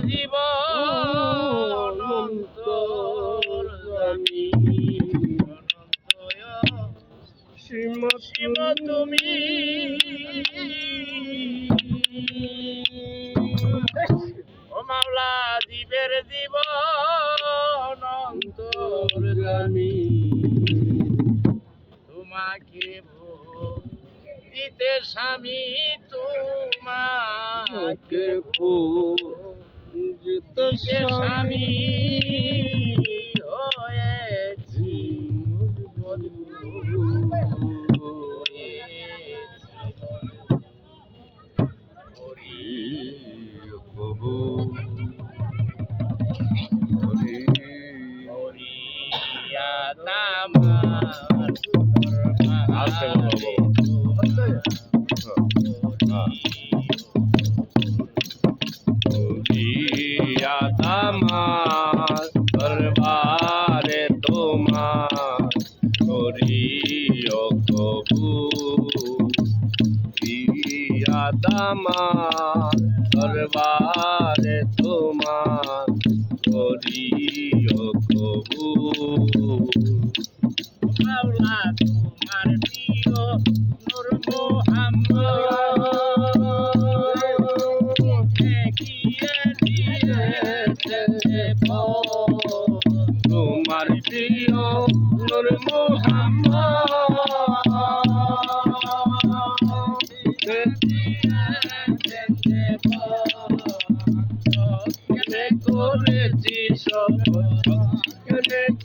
জীবন অন্তর্যামী সীম তুমি ও মাওলা জীবের জীবন অন্তর্যামী তোমাকে দিতে স্বামী তোমাকে দিতে স্বামী হয়েছি আমার দরবারে তোমার করিও কবু আমার দরবারে তোমার করিও কবু মাওলা তোমার প্রিয় নূর তোমার প্রিয় নূর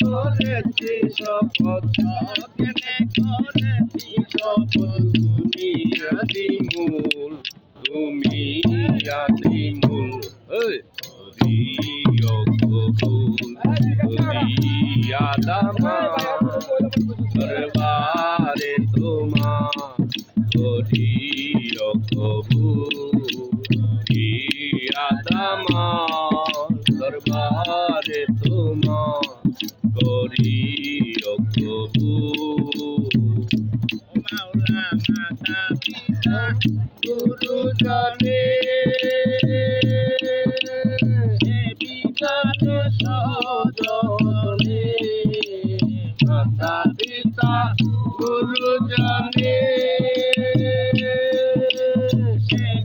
করেছি শপথ তুমি আদিমূল তুমি আদিমূল দরবারে তোমার করিও কবুল দরবারে তোমার করিও কবুল মাওলা মাতা পিতা গুরুজনে সজনে মাতা পিতা গুরুজনে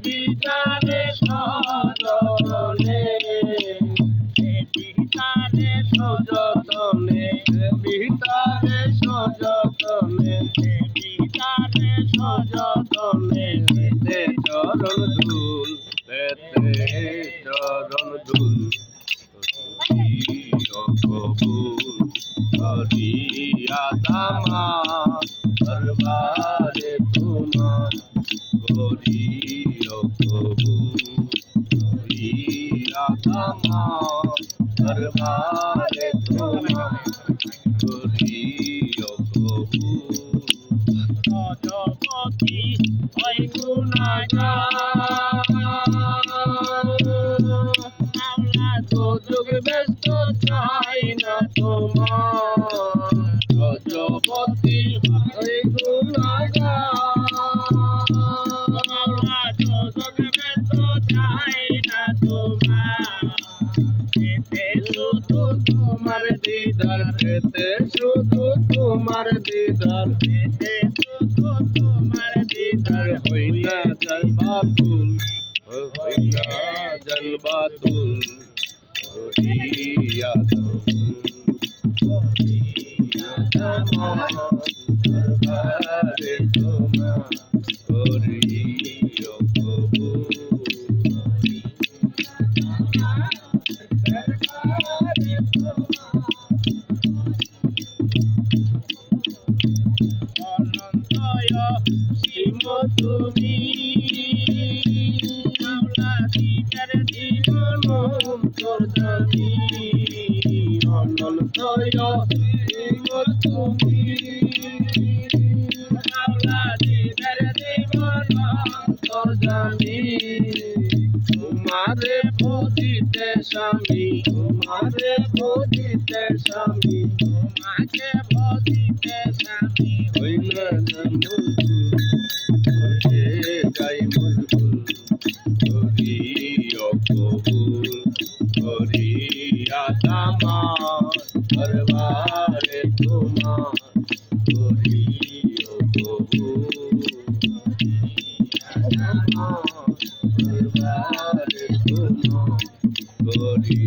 বিজানে সজনে বিতানে সযতনে বিতানে সযতনে বিতানে সযতনে পেতে চরণ ধুল কবুল করিয়া আমার দরবারে তোমার করিও কবুল করিয়া আমার দরবারে তোমার করিও কবুল রজপতি ওই গুনাহগার যোগ ব্যস্ত চাই না তোমার রজপতি ওই গুনাহগার যোগ ব্যস্ত চাই না তোমার পেতে শুধু তোমার দিদার পেতে শুধু তোমার দিদার পেতে শুধু তোমার দিদার হই না জলবাতুল হই না জলবাতুল করিয়া দরবারে তোমার করিও কবুল তুমি মাওলা জীবের জীবন অন্তর্যামী অনন্তয় তুমি মাওলা জীবের জীবন অন্তর্যামী তোমারে ভজিতে স্বামী তোমারে ভজিতে স্বামী তোমাকে ভজিতে স্বামী হইল যাই মজবুল করিও কবুল করি